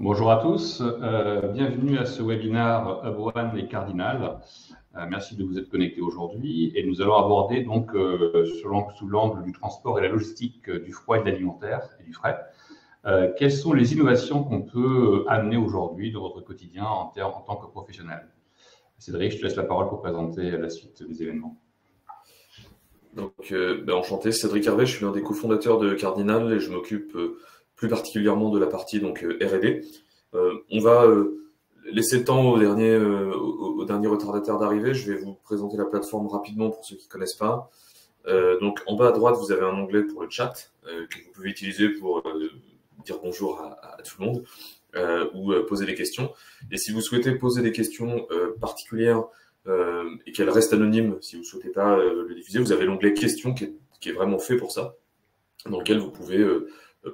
Bonjour à tous, bienvenue à ce webinaire Hub1 et Cardinal. Merci de vous être connectés aujourd'hui et nous allons aborder donc sous l'angle du transport et la logistique du froid et de l'alimentaire et du fret. Quelles sont les innovations qu'on peut amener aujourd'hui dans votre quotidien en tant que professionnel? Cédric, je te laisse la parole pour présenter la suite des événements. Donc, enchanté, Cédric Hervé, je suis l'un des cofondateurs de Cardinal et je m'occupe plus particulièrement de la partie donc R&D. On va laisser le temps au dernier retardataire d'arriver. Je vais vous présenter la plateforme rapidement pour ceux qui ne connaissent pas. Donc, en bas à droite, vous avez un onglet pour le chat que vous pouvez utiliser pour dire bonjour à tout le monde ou poser des questions. Et si vous souhaitez poser des questions particulières et qu'elle reste anonyme, si vous ne souhaitez pas le diffuser, vous avez l'onglet questions qui est vraiment fait pour ça, dans lequel vous pouvez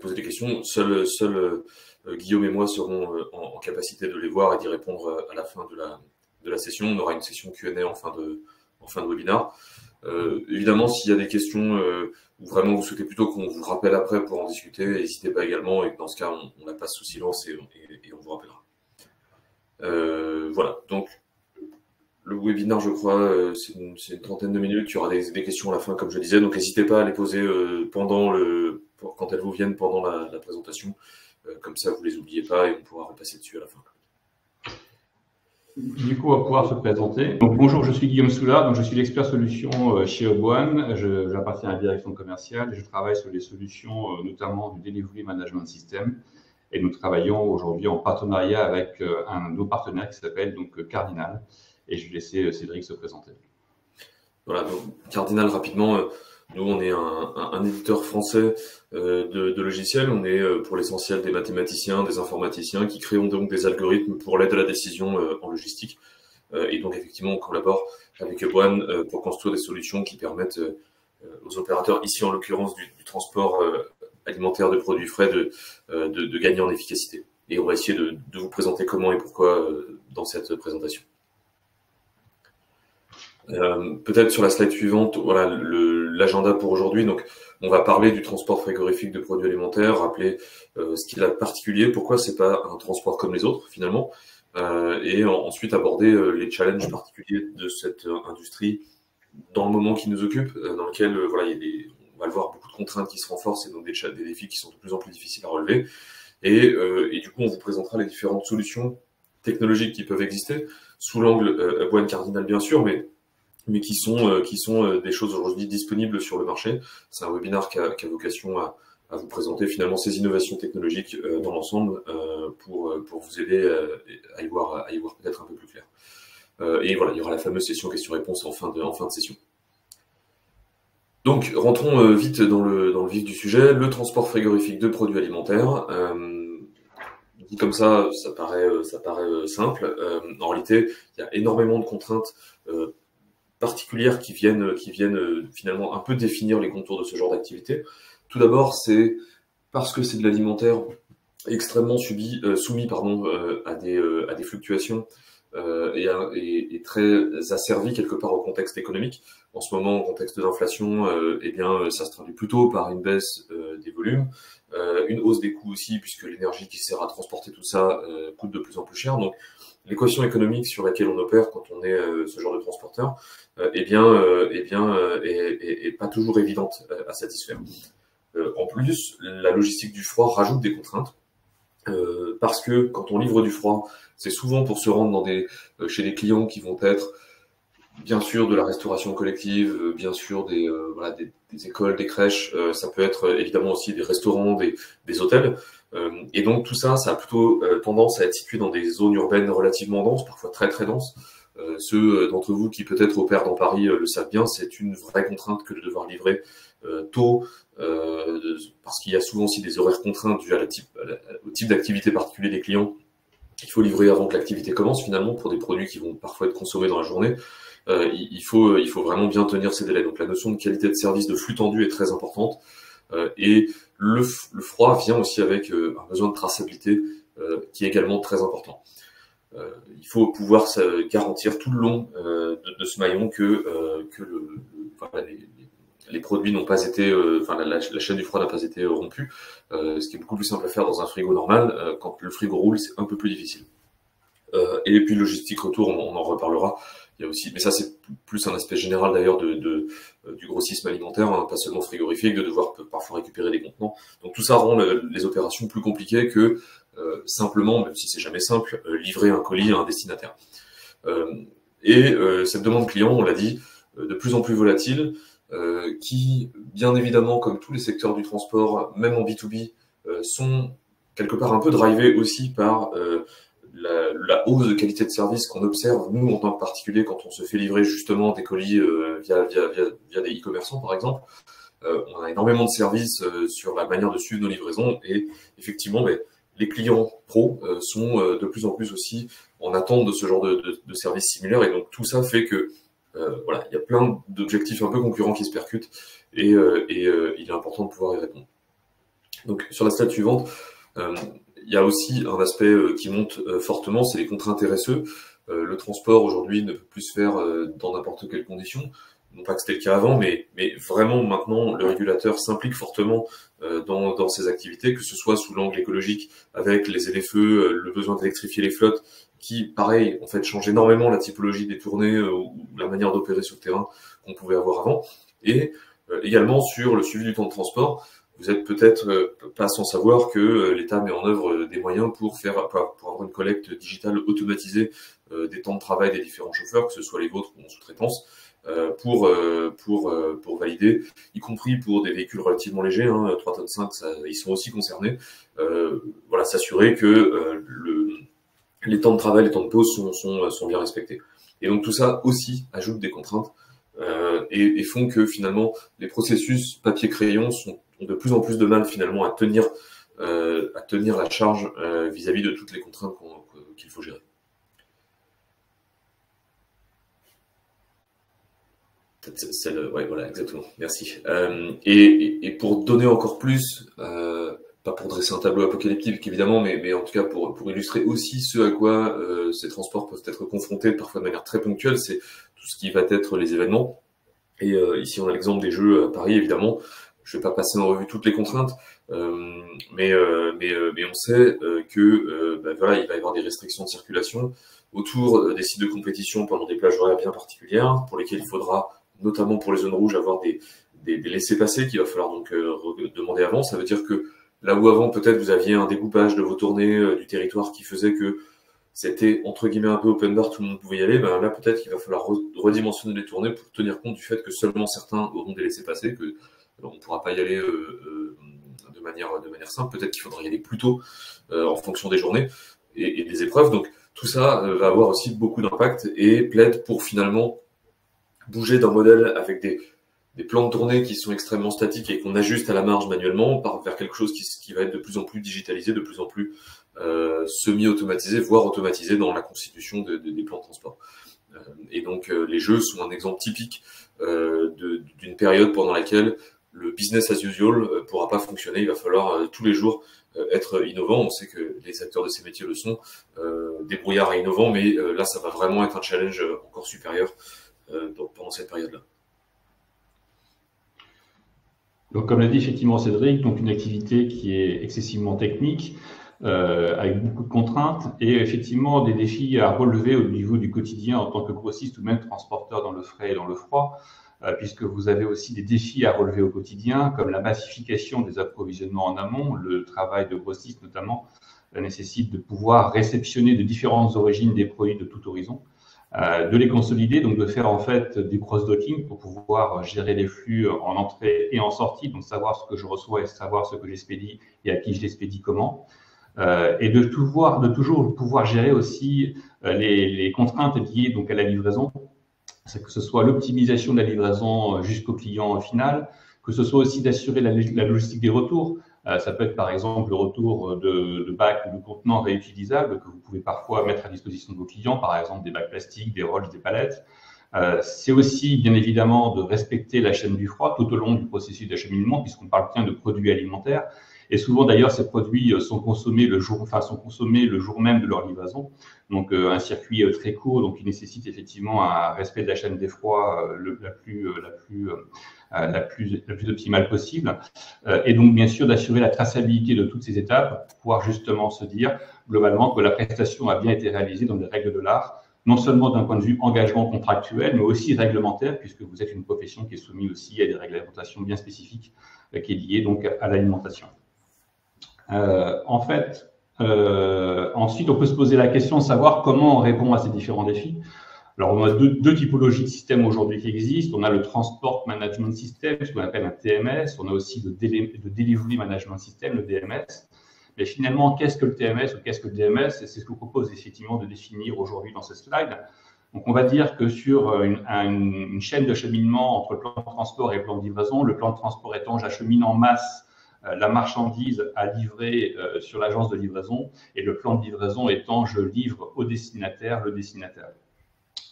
poser des questions. Seul Guillaume et moi serons en capacité de les voir et d'y répondre à la fin de la session. On aura une session Q&A en fin de webinaire. Évidemment, s'il y a des questions où vraiment vous souhaitez plutôt qu'on vous rappelle après pour en discuter, n'hésitez pas également, et dans ce cas, on la passe sous silence et on vous rappellera. Voilà, donc le webinaire, je crois, c'est une trentaine de minutes. Il y aura des questions à la fin, comme je disais. Donc, n'hésitez pas à les poser quand elles vous viennent pendant la présentation. Comme ça, vous ne les oubliez pas et on pourra repasser dessus à la fin. Du coup, on va pouvoir se présenter. Donc, bonjour, je suis Guillaume Soulard, donc je suis l'expert solution chez Hub1. J'appartiens à la direction commerciale et je travaille sur les solutions, notamment du Delivery Management System. Et nous travaillons aujourd'hui en partenariat avec un de nos partenaires qui s'appelle donc Cardinal. Et je vais laisser Cédric se présenter. Voilà, donc Cardinal, rapidement, nous, on est un éditeur français de logiciels. On est pour l'essentiel des mathématiciens, des informaticiens qui créons donc des algorithmes pour l'aide à la décision en logistique. Et donc, effectivement, on collabore avec Hub1 pour construire des solutions qui permettent aux opérateurs, ici en l'occurrence du transport alimentaire de produits frais, de gagner en efficacité. Et on va essayer de vous présenter comment et pourquoi dans cette présentation. Peut-être sur la slide suivante, voilà l'agenda pour aujourd'hui. Donc, on va parler du transport frigorifique de produits alimentaires, rappeler ce qu'il a de particulier, pourquoi c'est pas un transport comme les autres finalement, et ensuite aborder les challenges particuliers de cette industrie dans le moment qui nous occupe, dans lequel voilà, on va le voir, beaucoup de contraintes qui se renforcent et donc des défis qui sont de plus en plus difficiles à relever. Et du coup, on vous présentera les différentes solutions technologiques qui peuvent exister sous l'angle Hub1 Cardinal bien sûr, mais qui sont des choses aujourd'hui disponibles sur le marché. C'est un webinaire qui a vocation à vous présenter finalement ces innovations technologiques dans l'ensemble pour vous aider à y voir peut-être un peu plus clair. Et voilà, il y aura la fameuse session questions-réponses en fin de session. Donc, rentrons vite dans le vif du sujet. Le transport frigorifique de produits alimentaires. Dit comme ça paraît simple. En réalité, il y a énormément de contraintes particulières qui viennent finalement un peu définir les contours de ce genre d'activité. Tout d'abord, c'est parce que c'est de l'alimentaire extrêmement soumis à des fluctuations et très asservi quelque part au contexte économique. En ce moment, au contexte d'inflation, eh bien, ça se traduit plutôt par une baisse des volumes, une hausse des coûts aussi, puisque l'énergie qui sert à transporter tout ça coûte de plus en plus cher. Donc, l'équation économique sur laquelle on opère quand on est ce genre de transporteur, est pas toujours évidente à satisfaire. En plus, la logistique du froid rajoute des contraintes, parce que quand on livre du froid, c'est souvent pour se rendre chez des clients qui vont être bien sûr de la restauration collective, bien sûr des écoles, des crèches, ça peut être évidemment aussi des restaurants, des hôtels. Et donc tout ça a plutôt tendance à être situé dans des zones urbaines relativement denses, parfois très très denses. Ceux d'entre vous qui peut-être opèrent dans Paris le savent bien, c'est une vraie contrainte que de devoir livrer tôt, parce qu'il y a souvent aussi des horaires contraints dus au type d'activité particulier des clients. Il faut livrer avant que l'activité commence finalement pour des produits qui vont parfois être consommés dans la journée. Il faut vraiment bien tenir ces délais. Donc la notion de qualité de service, de flux tendu est très importante. Et le froid vient aussi avec un besoin de traçabilité qui est également très important. Il faut pouvoir garantir tout le long de ce maillon que les produits n'ont pas été, la chaîne du froid n'a pas été rompue, ce qui est beaucoup plus simple à faire dans un frigo normal. Quand le frigo roule, c'est un peu plus difficile. Et puis logistique retour, on en reparlera. Il y a aussi, mais ça c'est plus un aspect général d'ailleurs du grossisme alimentaire, hein, pas seulement frigorifique, de devoir parfois récupérer des contenants. Donc tout ça rend les opérations plus compliquées que simplement, même si c'est jamais simple, livrer un colis à un destinataire. Cette demande client, on l'a dit, de plus en plus volatile, qui, bien évidemment, comme tous les secteurs du transport, même en B2B, sont quelque part un peu drivés aussi par la hausse de qualité de service qu'on observe, nous, en tant que particulier, quand on se fait livrer justement des colis via des e-commerçants, par exemple. On a énormément de services sur la manière de suivre nos livraisons et effectivement, les clients pros sont de plus en plus aussi en attente de ce genre de services similaires et donc tout ça fait que voilà, il y a plein d'objectifs un peu concurrents qui se percutent et il est important de pouvoir y répondre. Donc sur la slide suivante, il y a aussi un aspect qui monte fortement, c'est les contraintes RSE. Le transport aujourd'hui ne peut plus se faire dans n'importe quelle condition. Non pas que c'était le cas avant, mais vraiment maintenant le régulateur s'implique fortement dans ces activités, que ce soit sous l'angle écologique avec les ZFE, le besoin d'électrifier les flottes, qui pareil en fait change énormément la typologie des tournées ou la manière d'opérer sur le terrain qu'on pouvait avoir avant, et également sur le suivi du temps de transport. Vous êtes peut-être pas sans savoir que l'État met en œuvre des moyens pour avoir une collecte digitale automatisée des temps de travail des différents chauffeurs, que ce soit les vôtres ou en sous-traitance, pour valider, y compris pour des véhicules relativement légers, hein, 3,5 tonnes, ils sont aussi concernés. Voilà, s'assurer que les temps de travail, les temps de pause sont bien respectés. Et donc tout ça aussi ajoute des contraintes et font que finalement les processus papier-crayon ont de plus en plus de mal finalement à tenir la charge vis-à-vis de toutes les contraintes qu'il faut gérer. Ouais, voilà, exactement. Merci. Et pour donner encore plus, pas pour dresser un tableau apocalyptique évidemment, mais en tout cas pour illustrer aussi ce à quoi ces transports peuvent être confrontés parfois de manière très ponctuelle, c'est tout ce qui va être les événements. Et ici on a l'exemple des Jeux à Paris évidemment. Je vais pas passer en revue toutes les contraintes, mais on sait que voilà, il va y avoir des restrictions de circulation autour des sites de compétition pendant des plages horaires bien particulières, pour lesquelles il faudra, notamment pour les zones rouges, avoir des laissez-passer qu'il va falloir donc demander avant. Ça veut dire que là où avant peut-être vous aviez un découpage de vos tournées du territoire qui faisait que c'était entre guillemets un peu open bar, tout le monde pouvait y aller, là peut-être qu'il va falloir redimensionner les tournées pour tenir compte du fait que seulement certains auront des laissez-passer, que on ne pourra pas y aller de manière simple. Peut-être qu'il faudra y aller plus tôt en fonction des journées et des épreuves. Donc tout ça va avoir aussi beaucoup d'impact et plaide pour finalement bouger d'un modèle avec des plans de tournée qui sont extrêmement statiques et qu'on ajuste à la marge manuellement vers quelque chose qui va être de plus en plus digitalisé, de plus en plus semi-automatisé, voire automatisé dans la constitution des plans de transport. Et donc les Jeux sont un exemple typique d'une période pendant laquelle le business as usual pourra pas fonctionner. Il va falloir tous les jours être innovant. On sait que les acteurs de ces métiers le sont, débrouillards et innovants, mais là, ça va vraiment être un challenge encore supérieur pendant cette période-là. Donc, comme l'a dit effectivement Cédric, donc une activité qui est excessivement technique, avec beaucoup de contraintes et effectivement des défis à relever au niveau du quotidien en tant que grossiste ou même transporteur dans le frais et dans le froid. Puisque vous avez aussi des défis à relever au quotidien, comme la massification des approvisionnements en amont. Le travail de grossiste, notamment, nécessite de pouvoir réceptionner de différentes origines des produits de tout horizon, de les consolider, donc de faire en fait du cross-docking pour pouvoir gérer les flux en entrée et en sortie, donc savoir ce que je reçois et savoir ce que j'expédie et à qui je l'expédie comment. Et de toujours pouvoir gérer aussi les contraintes liées donc à la livraison, c'est que ce soit l'optimisation de la livraison jusqu'au client final, que ce soit aussi d'assurer la logistique des retours. Ça peut être par exemple le retour de bacs ou de contenants réutilisables que vous pouvez parfois mettre à disposition de vos clients, par exemple des bacs plastiques, des rolls, des palettes. C'est aussi bien évidemment de respecter la chaîne du froid tout au long du processus d'acheminement, puisqu'on parle bien de produits alimentaires. Et souvent, d'ailleurs, ces produits sont consommés le jour même de leur livraison. Donc, un circuit très court, donc qui nécessite effectivement un respect de la chaîne des froids la plus la plus optimale possible, et donc bien sûr d'assurer la traçabilité de toutes ces étapes pour pouvoir justement se dire globalement que la prestation a bien été réalisée dans les règles de l'art, non seulement d'un point de vue engagement contractuel, mais aussi réglementaire, puisque vous êtes une profession qui est soumise aussi à des réglementations bien spécifiques, qui est liée donc à l'alimentation. En fait, ensuite, on peut se poser la question de savoir comment on répond à ces différents défis. Alors, on a deux typologies de systèmes aujourd'hui qui existent. On a le Transport Management System, ce qu'on appelle un TMS. On a aussi le Delivery Management System, le DMS. Mais finalement, qu'est-ce que le TMS ou qu'est-ce que le DMS? C'est ce que je propose effectivement de définir aujourd'hui dans ce slide. Donc, on va dire que sur une chaîne de cheminement entre le plan de transport et le plan de livraison, le plan de transport étant j'achemine en masse la marchandise à livrer sur l'agence de livraison, et le plan de livraison étant je livre au destinataire, le destinataire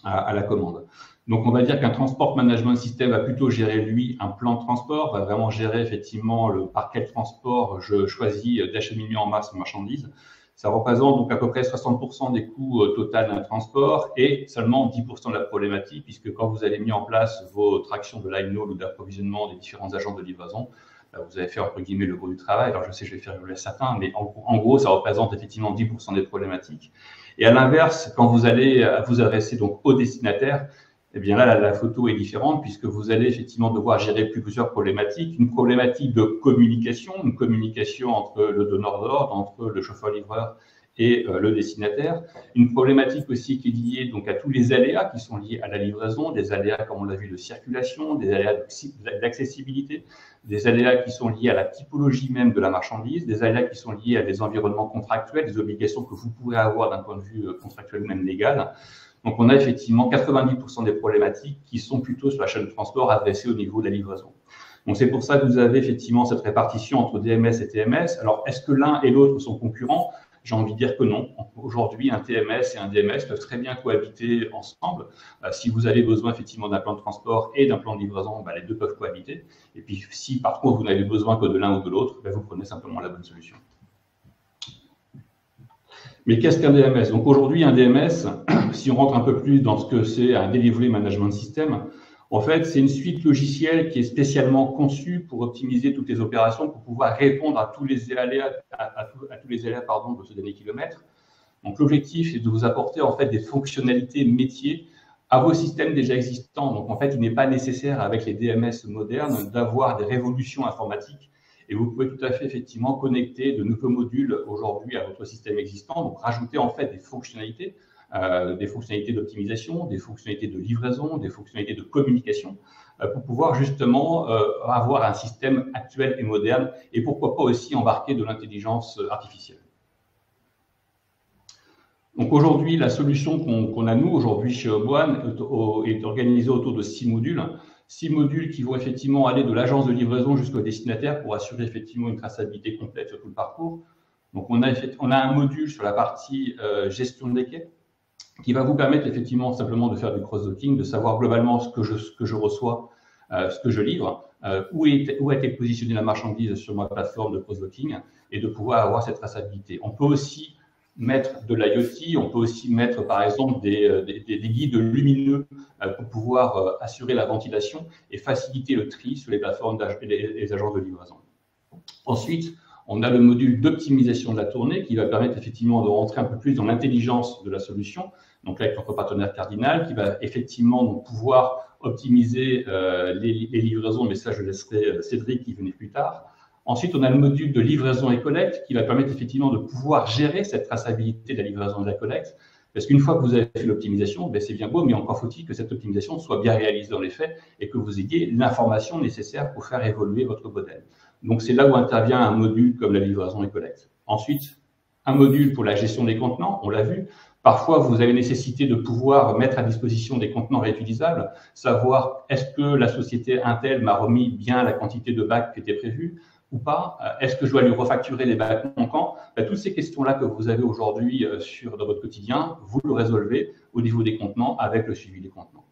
à la commande. Donc, on va dire qu'un Transport Management System va plutôt gérer, lui, un plan de transport, va vraiment gérer effectivement par quel transport je choisis d'acheminer en masse marchandise. Ça représente donc à peu près 60% des coûts total d'un transport et seulement 10% de la problématique, puisque quand vous avez mis en place vos tractions de line haul ou d'approvisionnement des différents agents de livraison, vous avez fait entre guillemets le gros du travail. Alors je sais, je vais faire évoluer certains, mais en gros, ça représente effectivement 10% des problématiques. Et à l'inverse, quand vous allez vous adresser donc au destinataire, eh bien là, la photo est différente puisque vous allez effectivement devoir gérer plusieurs problématiques. Une problématique de communication, une communication entre le donneur d'ordre, entre le chauffeur-livreur et le destinataire. Une problématique aussi qui est liée donc à tous les aléas qui sont liés à la livraison, des aléas, comme on l'a vu, de circulation, des aléas d'accessibilité, des aléas qui sont liés à la typologie même de la marchandise, des aléas qui sont liés à des environnements contractuels, des obligations que vous pourrez avoir d'un point de vue contractuel ou même légal. Donc, on a effectivement 90% des problématiques qui sont plutôt sur la chaîne de transport adressées au niveau de la livraison. Donc, c'est pour ça que vous avez effectivement cette répartition entre DMS et TMS. Alors, est-ce que l'un et l'autre sont concurrents? J'ai envie de dire que non. Aujourd'hui, un TMS et un DMS peuvent très bien cohabiter ensemble. Si vous avez besoin effectivement d'un plan de transport et d'un plan de livraison, les deux peuvent cohabiter. Et puis, si par contre vous n'avez besoin que de l'un ou de l'autre, vous prenez simplement la bonne solution. Mais qu'est-ce qu'un DMS? Donc aujourd'hui, un DMS, si on rentre un peu plus dans ce que c'est un Delivery Management System, en fait, c'est une suite logicielle qui est spécialement conçue pour optimiser toutes les opérations, pour pouvoir répondre à tous les aléas, de ce dernier kilomètre. Donc l'objectif est de vous apporter en fait des fonctionnalités métiers à vos systèmes déjà existants. Donc en fait, il n'est pas nécessaire avec les DMS modernes d'avoir des révolutions informatiques. Et vous pouvez tout à fait effectivement connecter de nouveaux modules aujourd'hui à votre système existant, donc rajouter en fait des fonctionnalités d'optimisation, des fonctionnalités de livraison, des fonctionnalités de communication, pour pouvoir justement avoir un système actuel et moderne, et pourquoi pas aussi embarquer de l'intelligence artificielle. Donc aujourd'hui, la solution qu'on a nous aujourd'hui chez Hub1 est organisée autour de 6 modules. 6 modules qui vont effectivement aller de l'agence de livraison jusqu'au destinataire pour assurer effectivement une traçabilité complète sur tout le parcours. Donc, on a un module sur la partie gestion des quais qui va vous permettre effectivement simplement de faire du cross-docking, de savoir globalement ce que je reçois, ce que je livre, où a été positionnée la marchandise sur ma plateforme de cross-docking et de pouvoir avoir cette traçabilité. On peut aussi mettre de l'IoT, on peut aussi mettre par exemple des guides lumineux pour pouvoir assurer la ventilation et faciliter le tri sur les plateformes et les agences de livraison. Ensuite, on a le module d'optimisation de la tournée qui va permettre effectivement de rentrer un peu plus dans l'intelligence de la solution. Donc là, avec notre partenaire Cardinal qui va effectivement donc, pouvoir optimiser les livraisons, mais ça je laisserai Cédric qui venait plus tard. Ensuite, on a le module de livraison et collecte qui va permettre effectivement de pouvoir gérer cette traçabilité de la livraison et de la collecte. Parce qu'une fois que vous avez fait l'optimisation, c'est bien beau, mais encore faut-il que cette optimisation soit bien réalisée dans les faits et que vous ayez l'information nécessaire pour faire évoluer votre modèle. Donc, c'est là où intervient un module comme la livraison et collecte. Ensuite, un module pour la gestion des contenants, on l'a vu. Parfois, vous avez nécessité de pouvoir mettre à disposition des contenants réutilisables, savoir est-ce que la société Intel m'a remis bien la quantité de bacs qui était prévue ou pas, est-ce que je dois lui refacturer les bacs manquants? Toutes ces questions-là que vous avez aujourd'hui dans votre quotidien, vous le résolvez au niveau des contenants avec le suivi des contenants.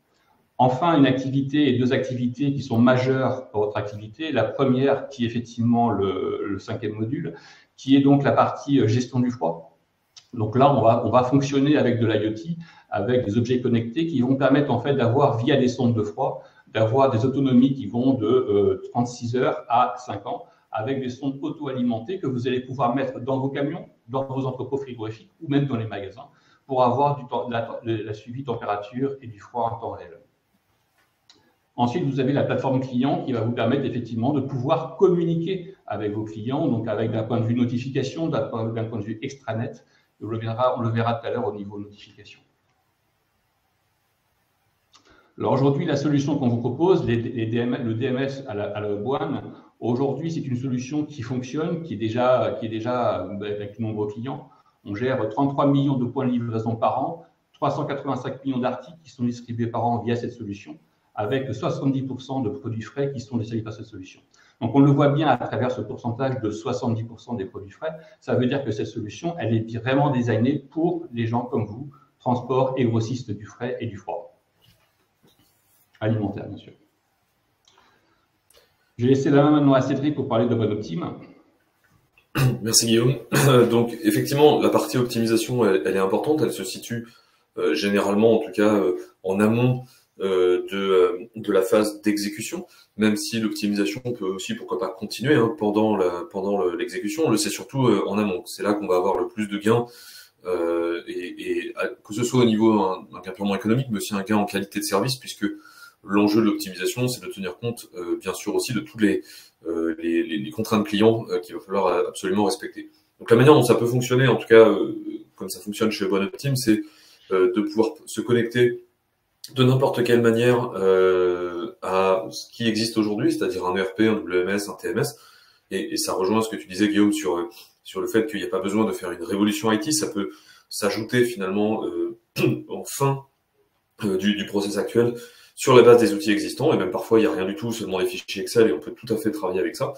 Enfin, une activité et deux activités qui sont majeures pour votre activité. La première, qui est effectivement le 5e module, qui est donc la partie gestion du froid. Donc là, on va fonctionner avec de l'IoT, avec des objets connectés qui vont permettre en fait d'avoir, via des sondes de froid, d'avoir des autonomies qui vont de 36 heures à 5 ans, avec des sondes auto-alimentées que vous allez pouvoir mettre dans vos camions, dans vos entrepôts frigorifiques ou même dans les magasins pour avoir la suivi température et du froid en temps réel. Ensuite, vous avez la plateforme client qui va vous permettre effectivement de pouvoir communiquer avec vos clients, donc avec d'un point de vue notification, d'un point de vue extranet. On le verra tout à l'heure au niveau notification. Alors aujourd'hui, la solution qu'on vous propose, le DMS à la Web1, aujourd'hui, c'est une solution qui fonctionne, qui est déjà avec de nombreux clients. On gère 33 millions de points de livraison par an, 385 millions d'articles qui sont distribués par an via cette solution, avec 70% de produits frais qui sont desservis par cette solution. Donc, on le voit bien à travers ce pourcentage de 70% des produits frais. Ça veut dire que cette solution, elle est vraiment designée pour les gens comme vous, transport et grossistes du frais et du froid. Alimentaire, bien sûr. Je vais laisser la main maintenant à Cédric pour parler de OneOptim. Merci Guillaume. Donc, effectivement, la partie optimisation, elle est importante. Elle se situe généralement, en tout cas, en amont de la phase d'exécution, même si l'optimisation peut aussi, pourquoi pas, continuer pendant l'exécution. On le sait surtout en amont. C'est là qu'on va avoir le plus de gains, et que ce soit au niveau d'un gain purement économique, mais aussi un gain en qualité de service, puisque l'enjeu de l'optimisation, c'est de tenir compte, bien sûr, aussi de toutes les contraintes clients qu'il va falloir absolument respecter. Donc la manière dont ça peut fonctionner, en tout cas, comme ça fonctionne chez OneOptim, c'est de pouvoir se connecter de n'importe quelle manière à ce qui existe aujourd'hui, c'est-à-dire un ERP, un WMS, un TMS, et ça rejoint ce que tu disais, Guillaume, sur le fait qu'il n'y a pas besoin de faire une révolution IT, ça peut s'ajouter finalement en fin du process actuel sur la base des outils existants, et même parfois il n'y a rien du tout, seulement des fichiers Excel, et on peut tout à fait travailler avec ça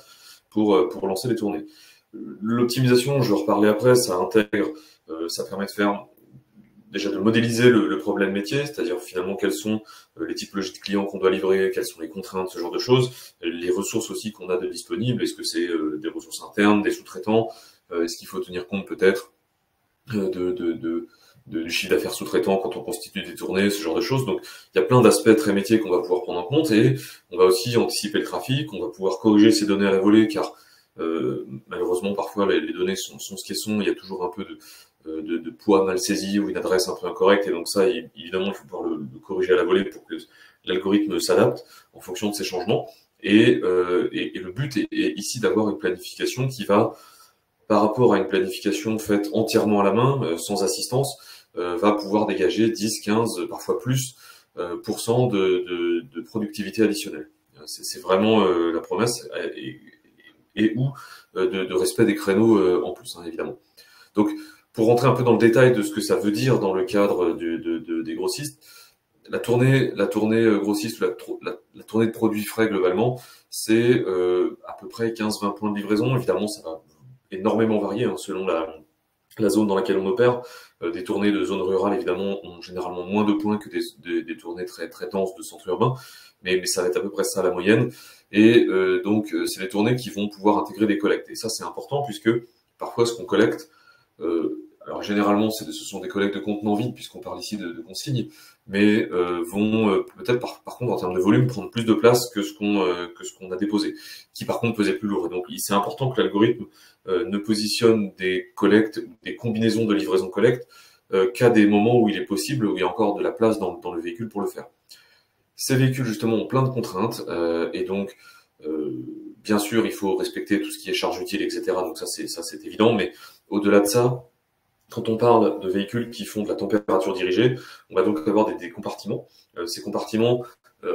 pour lancer les tournées. L'optimisation, je vais en reparler après, ça intègre, ça permet de faire déjà de modéliser le problème métier, c'est-à-dire finalement quelles sont les typologies de clients qu'on doit livrer, quelles sont les contraintes, ce genre de choses, les ressources aussi qu'on a de disponibles, est-ce que c'est des ressources internes, des sous-traitants, est-ce qu'il faut tenir compte peut-être du chiffre d'affaires sous-traitant quand on constitue des tournées, ce genre de choses. Donc, il y a plein d'aspects très métiers qu'on va pouvoir prendre en compte, et on va aussi anticiper le trafic, on va pouvoir corriger ces données à la volée, car malheureusement, parfois, les données sont ce qu'elles sont, il y a toujours un peu de poids mal saisi ou une adresse un peu incorrecte, et donc ça, évidemment, il faut pouvoir le corriger à la volée pour que l'algorithme s'adapte en fonction de ces changements. Et le but est ici d'avoir une planification qui va, par rapport à une planification faite entièrement à la main, sans assistance, va pouvoir dégager 10, 15, parfois plus, % de productivité additionnelle. C'est vraiment la promesse, et ou de respect des créneaux en plus, évidemment. Donc, pour rentrer un peu dans le détail de ce que ça veut dire dans le cadre des grossistes, la tournée grossiste, la tournée de produits frais globalement, c'est à peu près 15-20 points de livraison. Évidemment, ça va énormément varier selon la zone dans laquelle on opère. Des tournées de zones rurales, évidemment, ont généralement moins de points que des tournées très, très denses de centres urbains, mais ça va être à peu près ça la moyenne. Et donc, c'est des tournées qui vont pouvoir intégrer des collectes. Et ça, c'est important, puisque parfois, ce qu'on collecte, alors généralement, ce sont des collectes de contenants vides, puisqu'on parle ici de consignes, mais vont peut-être par contre en termes de volume prendre plus de place que ce qu'on a déposé, qui par contre pesait plus lourd. Et donc c'est important que l'algorithme ne positionne des collectes, des combinaisons de livraison collecte qu'à des moments où il est possible, où il y a encore de la place dans le véhicule pour le faire. Ces véhicules justement ont plein de contraintes, et donc bien sûr il faut respecter tout ce qui est charge utile, etc. Donc ça c'est évident, mais au-delà de ça, quand on parle de véhicules qui font de la température dirigée, on va donc avoir des compartiments. Ces compartiments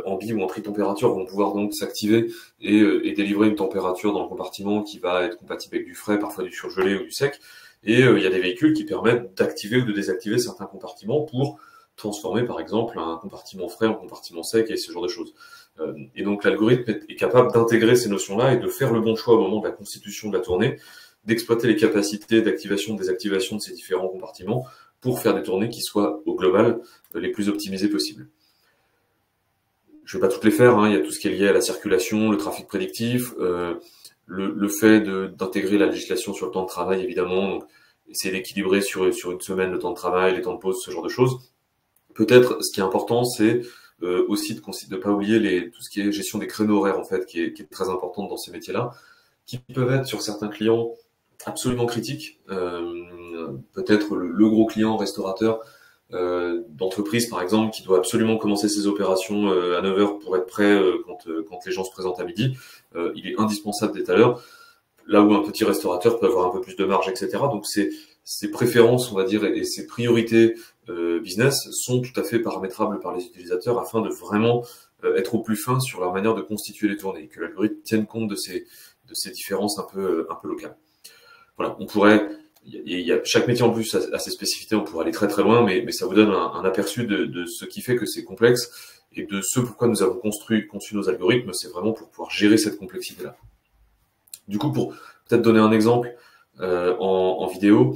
en bi ou en tri-température vont pouvoir donc s'activer et délivrer une température dans le compartiment qui va être compatible avec du frais, parfois du surgelé ou du sec. Et il y a des véhicules qui permettent d'activer ou de désactiver certains compartiments pour transformer par exemple un compartiment frais en compartiment sec et ce genre de choses. Et donc l'algorithme est capable d'intégrer ces notions-là et de faire le bon choix au moment de la constitution de la tournée, d'exploiter les capacités d'activation, désactivation de ces différents compartiments pour faire des tournées qui soient, au global, les plus optimisées possibles. Je ne vais pas toutes les faire, il y a tout ce qui est lié à la circulation, le trafic prédictif, le fait d'intégrer la législation sur le temps de travail, évidemment, donc essayer d'équilibrer sur une semaine le temps de travail, les temps de pause, ce genre de choses. Peut-être, ce qui est important, c'est aussi de ne pas oublier tout ce qui est gestion des créneaux horaires, en fait, qui est très importante dans ces métiers-là, qui peuvent être sur certains clients absolument critiques. Peut-être le gros client restaurateur d'entreprise, par exemple, qui doit absolument commencer ses opérations à 9 heures pour être prêt quand les gens se présentent à midi. Il est indispensable d'être à l'heure. Là où un petit restaurateur peut avoir un peu plus de marge, etc. Donc ses préférences, on va dire, et ses priorités business sont tout à fait paramétrables par les utilisateurs afin de vraiment être au plus fin sur leur manière de constituer les tournées, et que l'algorithme tienne compte de ces différences un peu locales. Voilà, chaque métier en plus a ses spécificités, on pourrait aller très très loin, mais ça vous donne un aperçu de ce qui fait que c'est complexe et de ce pourquoi nous avons conçu nos algorithmes, c'est vraiment pour pouvoir gérer cette complexité-là. Du coup, pour peut-être donner un exemple en vidéo,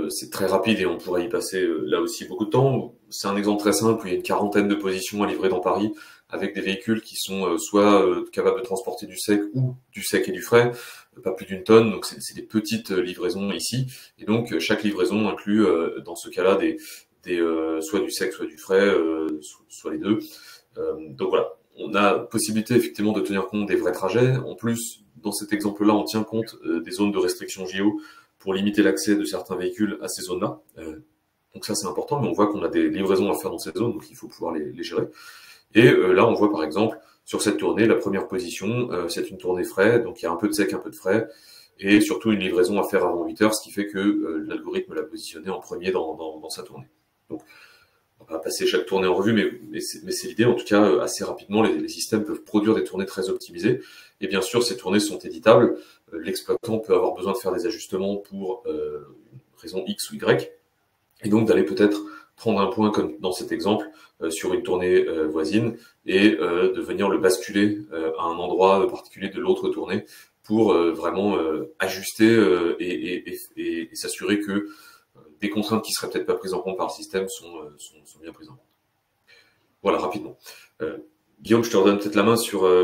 c'est très rapide et on pourrait y passer là aussi beaucoup de temps. C'est un exemple très simple où il y a une quarantaine de positions à livrer dans Paris avec des véhicules qui sont soit capables de transporter du sec ou du sec et du frais, pas plus d'1 tonne, donc c'est des petites livraisons ici. Et donc chaque livraison inclut dans ce cas-là soit du sec, soit du frais, soit les deux. Donc voilà, on a possibilité effectivement de tenir compte des vrais trajets. En plus, dans cet exemple-là, on tient compte des zones de restriction JO pour limiter l'accès de certains véhicules à ces zones-là. Donc ça, c'est important, mais on voit qu'on a des livraisons à faire dans ces zones, donc il faut pouvoir les gérer. Et là, on voit par exemple, sur cette tournée, la première position, c'est une tournée frais, donc il y a un peu de sec, un peu de frais, et surtout une livraison à faire avant 8 heures, ce qui fait que l'algorithme l'a positionné en premier dans sa tournée. Donc, on va pas passer chaque tournée en revue, mais c'est l'idée. En tout cas, assez rapidement, les systèmes peuvent produire des tournées très optimisées. Et bien sûr, ces tournées sont éditables. L'exploitant peut avoir besoin de faire des ajustements pour une raison X ou Y. Et donc, d'aller peut-être prendre un point, comme dans cet exemple, sur une tournée voisine, et de venir le basculer à un endroit particulier de l'autre tournée pour vraiment ajuster et s'assurer que des contraintes qui seraient peut-être pas prises en compte par le système sont bien prises en compte. Voilà, rapidement. Guillaume, je te redonne peut-être la main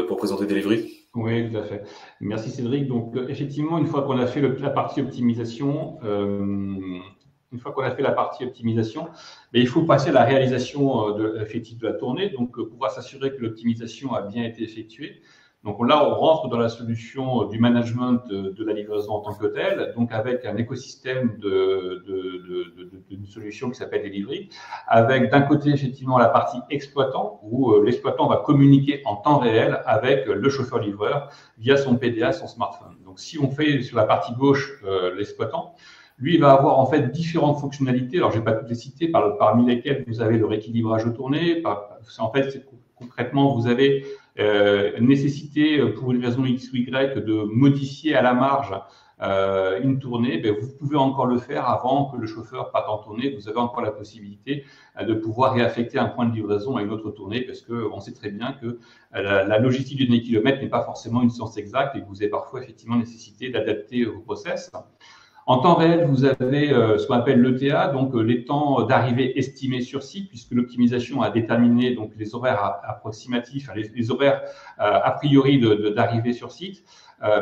pour présenter Delivery. Oui, tout à fait. Merci Cédric. Donc effectivement, une fois qu'on a fait la partie optimisation, mais il faut passer à la réalisation effective de la tournée, donc pouvoir s'assurer que l'optimisation a bien été effectuée. Donc là, on rentre dans la solution du management de la livraison en tant que telle, donc avec un écosystème d'une solution qui s'appelle Delivery, avec d'un côté effectivement la partie exploitant, où l'exploitant va communiquer en temps réel avec le chauffeur-livreur via son PDA, son smartphone. Donc si on fait sur la partie gauche l'exploitant, lui, il va avoir en fait différentes fonctionnalités. Alors, je ne vais pas toutes les citer, parmi lesquelles vous avez le rééquilibrage de tournée. En fait, concrètement, vous avez nécessité pour une raison X ou Y de modifier à la marge une tournée. Ben, vous pouvez encore le faire avant que le chauffeur parte en tournée. Vous avez encore la possibilité de pouvoir réaffecter un point de livraison à une autre tournée parce qu'on sait très bien que la logistique du dernier kilomètre n'est pas forcément une science exacte et que vous avez parfois effectivement nécessité d'adapter vos process. En temps réel, vous avez ce qu'on appelle l'ETA, donc les temps d'arrivée estimés sur site, puisque l'optimisation a déterminé donc les horaires approximatifs, les horaires a priori d'arrivée sur site.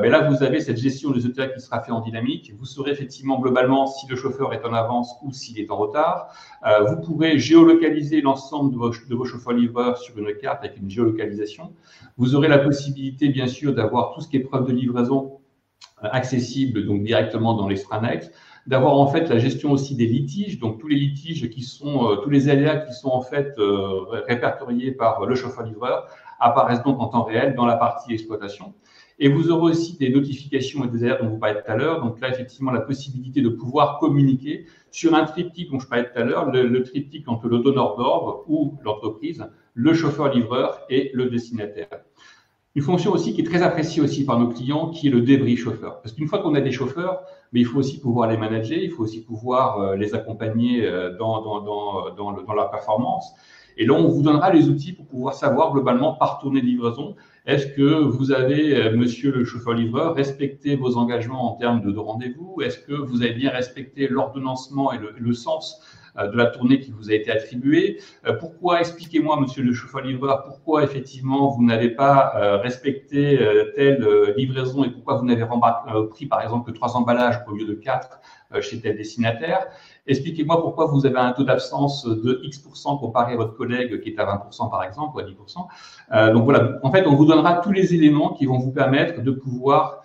Mais là, vous avez cette gestion des ETA qui sera faite en dynamique. Vous saurez effectivement globalement si le chauffeur est en avance ou s'il est en retard. Vous pourrez géolocaliser l'ensemble de vos chauffeurs-livreurs sur une carte avec une géolocalisation. Vous aurez la possibilité, bien sûr, d'avoir tout ce qui est preuve de livraison accessible donc directement dans l'extranet, d'avoir en fait la gestion aussi des litiges, donc tous les litiges qui sont, tous les aléas qui sont en fait répertoriés par le chauffeur-livreur apparaissent donc en temps réel dans la partie exploitation. Et vous aurez aussi des notifications et des alertes dont vous parlez tout à l'heure. Donc là, effectivement, la possibilité de pouvoir communiquer sur un triptyque dont je parlais tout à l'heure, le triptyque entre le donneur d'ordre ou l'entreprise, le chauffeur-livreur et le destinataire. Une fonction aussi qui est très appréciée aussi par nos clients, qui est le débrief chauffeur. Parce qu'une fois qu'on a des chauffeurs, mais il faut aussi pouvoir les manager, il faut aussi pouvoir les accompagner dans la performance. Et là, on vous donnera les outils pour pouvoir savoir globalement par tournée de livraison Est-ce que vous avez, monsieur le chauffeur-livreur, respecté vos engagements en termes de rendez-vous? Est-ce que vous avez bien respecté l'ordonnancement et le sens de la tournée qui vous a été attribuée? Pourquoi, expliquez-moi, monsieur le chauffeur-livreur, pourquoi effectivement vous n'avez pas respecté telle livraison et pourquoi vous n'avez pris par exemple que 3 emballages au lieu de 4 chez tel destinataire? Expliquez-moi pourquoi vous avez un taux d'absence de X% comparé à votre collègue qui est à 20% par exemple ou à 10%. Donc voilà, en fait, on vous donnera tous les éléments qui vont vous permettre de pouvoir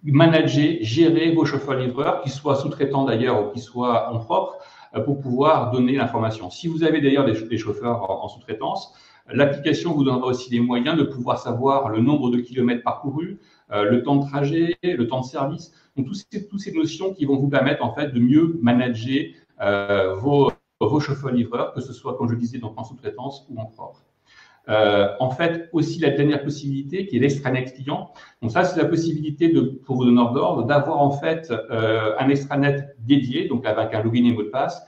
manager, gérer vos chauffeurs-livreurs, qu'ils soient sous-traitants d'ailleurs ou qu'ils soient en propre, pour pouvoir donner l'information. Si vous avez d'ailleurs des chauffeurs en sous-traitance, l'application vous donnera aussi les moyens de pouvoir savoir le nombre de kilomètres parcourus, le temps de trajet, le temps de service. Donc, toutes ces notions qui vont vous permettre en fait de mieux manager vos chauffeurs-livreurs, que ce soit, comme je disais, donc en sous-traitance ou en propre. En fait, aussi la dernière possibilité qui est l'extranet client. Donc ça, c'est la possibilité pour vos donneurs d'ordre d'avoir en fait un extranet dédié, donc avec un login et mot de passe,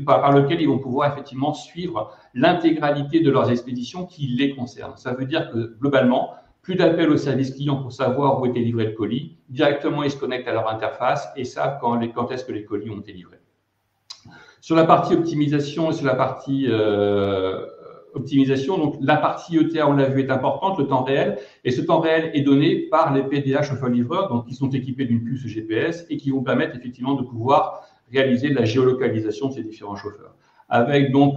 par lequel ils vont pouvoir effectivement suivre l'intégralité de leurs expéditions qui les concernent. Ça veut dire que globalement, plus d'appels au service client pour savoir où était livré le colis. Directement, ils se connectent à leur interface et savent quand est-ce que les colis ont été livrés. Sur la partie optimisation et sur la partie optimisation, donc la partie ETA, on l'a vu, est importante, le temps réel. Et ce temps réel est donné par les PDA chauffeurs-livreurs, donc qui sont équipés d'une puce GPS et qui vont permettre effectivement de pouvoir réaliser la géolocalisation de ces différents chauffeurs. Avec donc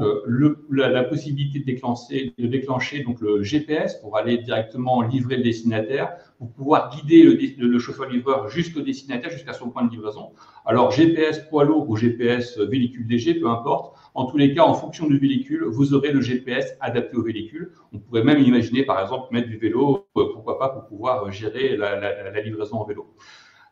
la possibilité de déclencher donc le GPS pour aller directement livrer le destinataire, pour pouvoir guider le chauffeur-livreur jusqu'au destinataire, jusqu'à son point de livraison. Alors GPS poids lourd ou GPS véhicule léger, peu importe. En tous les cas, en fonction du véhicule, vous aurez le GPS adapté au véhicule. On pourrait même imaginer, par exemple, mettre du vélo, pourquoi pas, pour pouvoir gérer la livraison en vélo.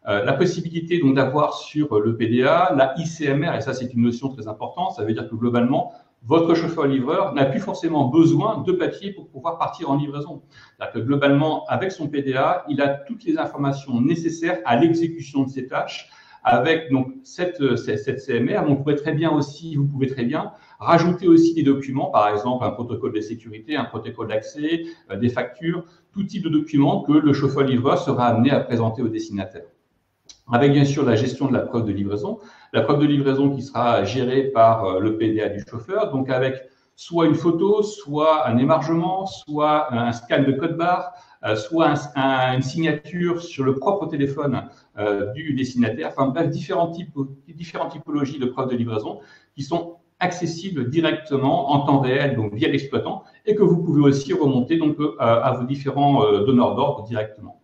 La possibilité donc d'avoir sur le PDA la ICMR, et ça c'est une notion très importante, ça veut dire que globalement, votre chauffeur-livreur n'a plus forcément besoin de papier pour pouvoir partir en livraison. C'est-à-dire que globalement, avec son PDA, il a toutes les informations nécessaires à l'exécution de ses tâches. Avec donc cette CMR, vous pouvez très bien rajouter aussi des documents, par exemple un protocole de sécurité, un protocole d'accès, des factures, tout type de documents que le chauffeur-livreur sera amené à présenter au destinataire. Avec bien sûr la gestion de la preuve de livraison qui sera gérée par le PDA du chauffeur, donc avec soit une photo, soit un émargement, soit un scan de code barre, soit une signature sur le propre téléphone du destinataire, enfin bref, différentes typologies de preuves de livraison qui sont accessibles directement en temps réel, donc via l'exploitant, et que vous pouvez aussi remonter donc à vos différents donneurs d'ordre directement.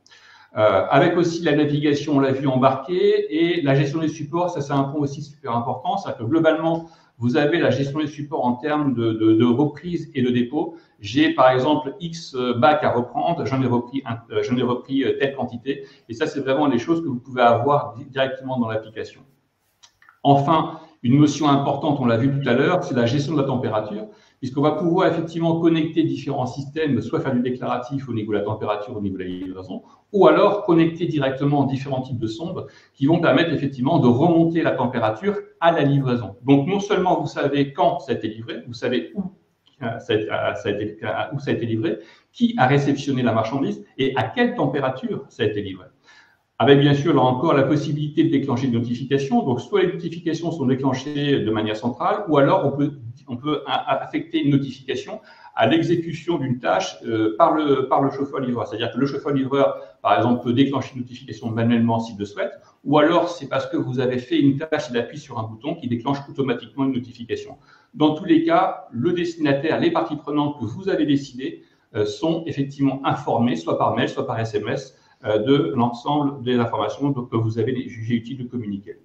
Avec aussi la navigation, on l'a vu, embarquée, et la gestion des supports, ça c'est un point aussi super important, c'est-à-dire que globalement, vous avez la gestion des supports en termes de reprise et de dépôt. J'ai par exemple X bacs à reprendre, j'en ai repris telle quantité, et ça c'est vraiment les choses que vous pouvez avoir directement dans l'application. Enfin, une notion importante, on l'a vu tout à l'heure, c'est la gestion de la température, puisqu'on va pouvoir effectivement connecter différents systèmes, soit faire du déclaratif au niveau de la température, au niveau de la livraison, ou alors connecter directement différents types de sondes qui vont permettre effectivement de remonter la température à la livraison. Donc non seulement vous savez quand ça a été livré, vous savez où ça a été livré, qui a réceptionné la marchandise et à quelle température ça a été livré. Avec bien sûr, là encore, la possibilité de déclencher une notification. Donc, soit les notifications sont déclenchées de manière centrale, ou alors on peut affecter une notification à l'exécution d'une tâche par le chauffeur-livreur. C'est-à-dire que le chauffeur-livreur, par exemple, peut déclencher une notification manuellement s'il le souhaite, ou alors c'est parce que vous avez fait une tâche, il appuie sur un bouton qui déclenche automatiquement une notification. Dans tous les cas, le destinataire, les parties prenantes que vous avez décidées sont effectivement informées, soit par mail, soit par SMS, de l'ensemble des informations que vous avez jugé utile de communiquer.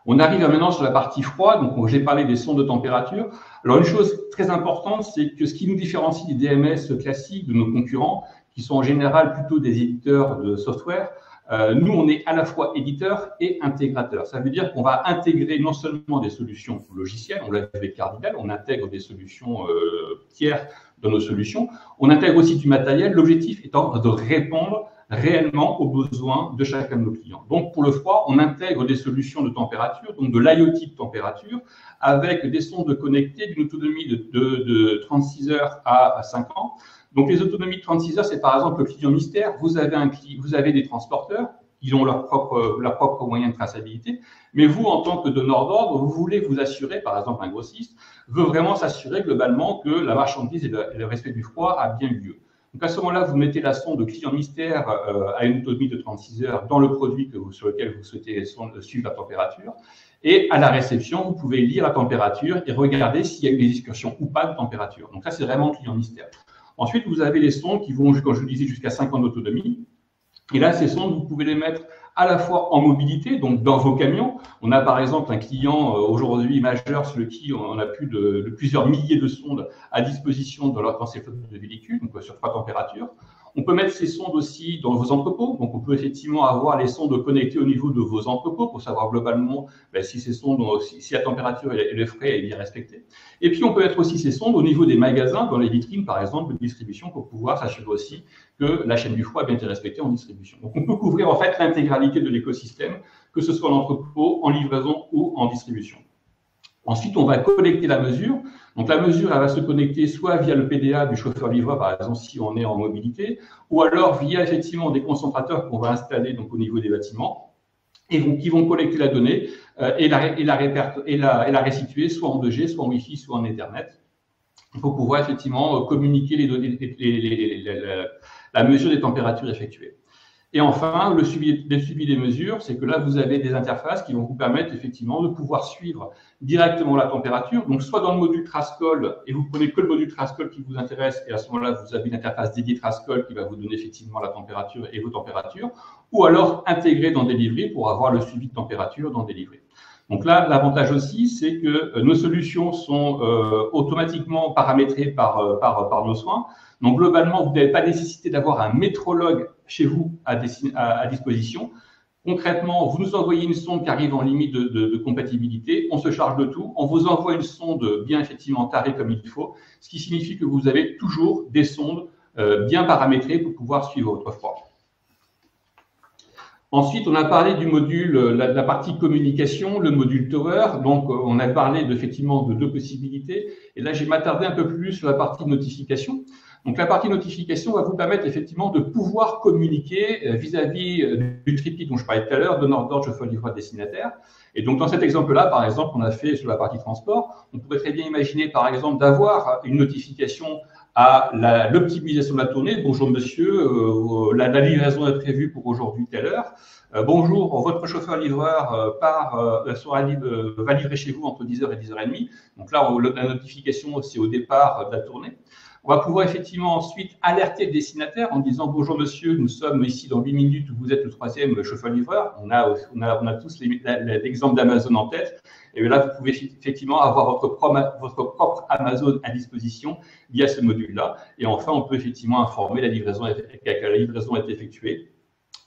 On arrive maintenant sur la partie froide, donc j'ai parlé des sondes de température. Alors une chose très importante, c'est que ce qui nous différencie des DMS classiques de nos concurrents, qui sont en général plutôt des éditeurs de software, nous on est à la fois éditeur et intégrateur. Ça veut dire qu'on va intégrer non seulement des solutions logicielles, on l'a vu avec Cardinal, on intègre des solutions tiers dans nos solutions, on intègre aussi du matériel, l'objectif étant de répondre réellement aux besoins de chacun de nos clients. Donc, pour le froid, on intègre des solutions de température, donc de l'IoT de température, avec des sondes connectées d'une autonomie de 36 heures à 5 ans. Donc, les autonomies de 36 heures, c'est par exemple le client mystère. Vous avez des transporteurs, ils ont leur propre moyen de traçabilité, mais vous, en tant que donneur d'ordre, vous voulez vous assurer, par exemple un grossiste, veut vraiment s'assurer globalement que la marchandise et le respect du froid a bien eu lieu. Donc à ce moment-là, vous mettez la sonde client mystère à une autonomie de 36 heures dans le produit sur lequel vous souhaitez suivre la température, et à la réception, vous pouvez lire la température et regarder s'il y a eu des excursions ou pas de température. Donc ça, c'est vraiment client mystère. Ensuite, vous avez les sondes qui vont, comme je vous disais, jusqu'à 5 ans d'autonomie. Et là, ces sondes, vous pouvez les mettre à la fois en mobilité, donc dans vos camions. On a par exemple un client aujourd'hui majeur sur lequel on a plus de plusieurs milliers de sondes à disposition dans ces flottes de véhicules, donc sur 3 températures. On peut mettre ces sondes aussi dans vos entrepôts. Donc, on peut effectivement avoir les sondes connectées au niveau de vos entrepôts pour savoir globalement si ces sondes, si la température et le frais est bien respecté. Et puis, on peut mettre aussi ces sondes au niveau des magasins, dans les vitrines, par exemple, de distribution, pour pouvoir s'assurer aussi que la chaîne du froid a bien été respectée en distribution. Donc, on peut couvrir en fait l'intégralité de l'écosystème, que ce soit en entrepôt, en livraison ou en distribution. Ensuite, on va collecter la mesure. Donc, la mesure, elle va se connecter soit via le PDA du chauffeur-livreur, par exemple, si on est en mobilité, ou alors via, effectivement, des concentrateurs qu'on va installer donc, au niveau des bâtiments, et donc, qui vont collecter la donnée et la restituer soit en 2G, soit en Wi-Fi, soit en Ethernet, pour pouvoir, effectivement, communiquer les données, la mesure des températures effectuées. Et enfin, le suivi des mesures, c'est que là, vous avez des interfaces qui vont vous permettre effectivement de pouvoir suivre directement la température. Donc, soit dans le module Trascall, et vous prenez que le module Trascall qui vous intéresse, et à ce moment-là, vous avez une interface dédiée Trascall qui va vous donner effectivement la température et vos températures, ou alors intégré dans Delivery pour avoir le suivi de température dans Delivery. Donc là, l'avantage aussi, c'est que nos solutions sont automatiquement paramétrées par nos soins. Donc globalement, vous n'avez pas nécessité d'avoir un métrologue chez vous à disposition. Concrètement, vous nous envoyez une sonde qui arrive en limite de compatibilité, on se charge de tout, on vous envoie une sonde bien effectivement tarée comme il faut, ce qui signifie que vous avez toujours des sondes bien paramétrées pour pouvoir suivre votre froid. Ensuite, on a parlé du module, la partie communication, le module Tower. Donc, on a parlé effectivement de 2 possibilités. Et là, je vais m'attarder un peu plus sur la partie notification. Donc, la partie notification va vous permettre effectivement de pouvoir communiquer vis-à-vis du triptyque dont je parlais tout à l'heure, donneur d'ordre, chauffeur-livreur, destinataire. Et donc, dans cet exemple-là, par exemple, on a fait sur la partie transport, on pourrait très bien imaginer, par exemple, d'avoir une notification à l'optimisation de la tournée. Bonjour monsieur, la livraison est prévue pour aujourd'hui telle heure. Bonjour, votre chauffeur-livreur va livrer chez vous entre 10h et 10h30. Donc là, la notification, c'est au départ de la tournée. On va pouvoir effectivement ensuite alerter le destinataire en disant « Bonjour monsieur, nous sommes ici dans 8 minutes, vous êtes le 3e chauffeur-livreur ». On a tous l'exemple d'Amazon en tête. Et là, vous pouvez effectivement avoir votre propre Amazon à disposition via ce module-là. Et enfin, on peut effectivement informer que la livraison est effectuée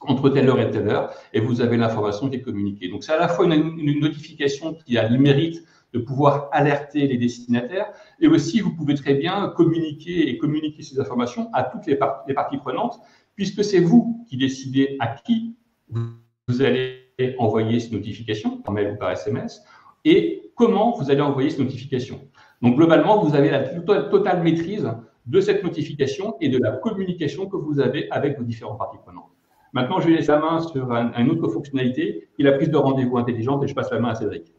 entre telle heure et telle heure, et vous avez l'information qui est communiquée. Donc, c'est à la fois une notification qui a le mérite de pouvoir alerter les destinataires, et aussi, vous pouvez très bien communiquer ces informations à toutes les parties prenantes, puisque c'est vous qui décidez à qui vous allez envoyer ces notifications, par mail ou par SMS, et comment vous allez envoyer ces notifications. Donc, globalement, vous avez la totale maîtrise de cette notification et de la communication que vous avez avec vos différentes parties prenantes. Maintenant, je vais laisser la main sur une autre fonctionnalité, qui est la prise de rendez-vous intelligente, et je passe la main à Cédric.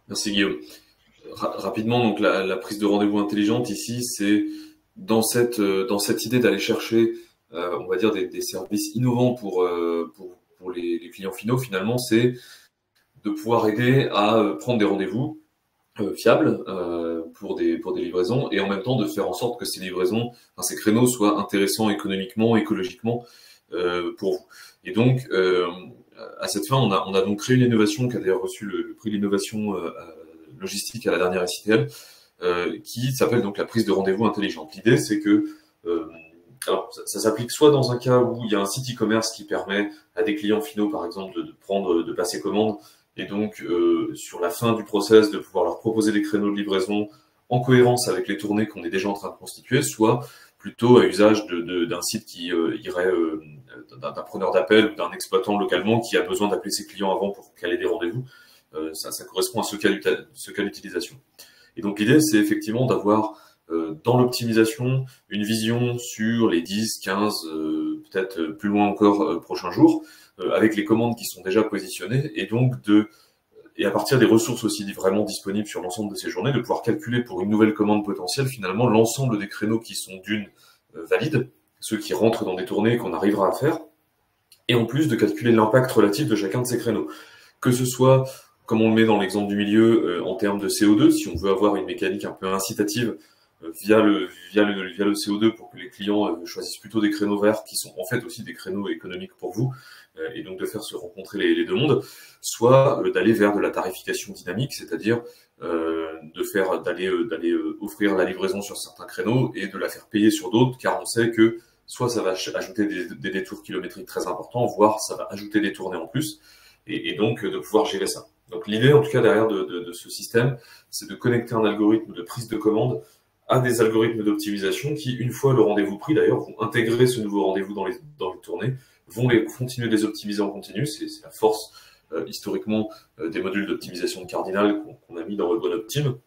Merci Guillaume. Rapidement, donc la prise de rendez-vous intelligente ici, c'est dans cette idée d'aller chercher, on va dire des services innovants pour les clients finaux. Finalement, c'est de pouvoir aider à prendre des rendez-vous fiables pour des livraisons, et en même temps de faire en sorte que ces livraisons, ces créneaux soient intéressants économiquement, écologiquement pour vous. Et donc à cette fin, on a donc créé une innovation qui a d'ailleurs reçu le prix de l'innovation logistique à la dernière SITL, qui s'appelle donc la prise de rendez-vous intelligente. L'idée, c'est que alors, ça s'applique soit dans un cas où il y a un site e-commerce qui permet à des clients finaux, par exemple, de passer commande, et donc sur la fin du process, de pouvoir leur proposer des créneaux de livraison en cohérence avec les tournées qu'on est déjà en train de constituer, soit plutôt à usage d'un site qui irait d'un preneur d'appel ou d'un exploitant localement qui a besoin d'appeler ses clients avant pour caler des rendez-vous. Ça correspond à ce cas d'utilisation. Et donc l'idée, c'est effectivement d'avoir dans l'optimisation une vision sur les 10, 15, peut-être plus loin encore prochains jours, avec les commandes qui sont déjà positionnées, et donc et à partir des ressources aussi vraiment disponibles sur l'ensemble de ces journées, de pouvoir calculer pour une nouvelle commande potentielle finalement l'ensemble des créneaux qui sont valides, ceux qui rentrent dans des tournées qu'on arrivera à faire, et en plus de calculer l'impact relatif de chacun de ces créneaux. Que ce soit, comme on le met dans l'exemple du milieu, en termes de CO2, si on veut avoir une mécanique un peu incitative via le CO2 pour que les clients choisissent plutôt des créneaux verts qui sont en fait aussi des créneaux économiques pour vous, et donc de faire se rencontrer les deux mondes, soit d'aller vers de la tarification dynamique, c'est-à-dire d'aller offrir la livraison sur certains créneaux et de la faire payer sur d'autres, car on sait que soit ça va ajouter des détours kilométriques très importants, voire ça va ajouter des tournées en plus, et donc de pouvoir gérer ça. Donc l'idée en tout cas derrière de ce système, c'est de connecter un algorithme de prise de commande à des algorithmes d'optimisation qui, une fois le rendez-vous pris d'ailleurs, vont intégrer ce nouveau rendez-vous dans les tournées, vont continuer de les optimiser en continu. C'est la force historiquement des modules d'optimisation de Cardinal qu'on a mis dans OneOptim,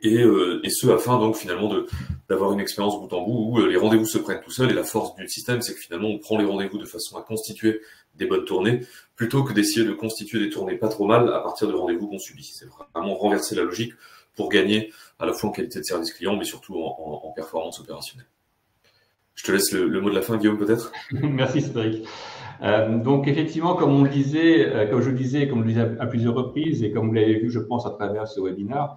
et ce afin donc finalement d'avoir une expérience bout en bout où les rendez-vous se prennent tout seuls, et la force du système c'est que finalement on prend les rendez-vous de façon à constituer des bonnes tournées plutôt que d'essayer de constituer des tournées pas trop mal à partir de rendez-vous qu'on subit. C'est vraiment renverser la logique pour gagner à la fois en qualité de service client mais surtout en performance opérationnelle. Je te laisse le mot de la fin, Guillaume, peut-être. Merci Cédric. Donc effectivement, comme je le disais à plusieurs reprises et comme vous l'avez vu, je pense, à travers ce webinaire,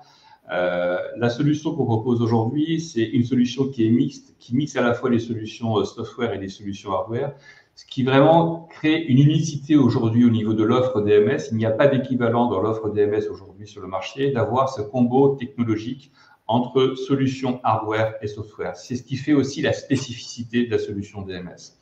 la solution qu'on propose aujourd'hui, c'est une solution qui est mixte, qui mixe à la fois les solutions software et les solutions hardware, ce qui vraiment crée une unicité aujourd'hui au niveau de l'offre DMS. Il n'y a pas d'équivalent dans l'offre DMS aujourd'hui sur le marché d'avoir ce combo technologique entre solutions hardware et software. C'est ce qui fait aussi la spécificité de la solution DMS.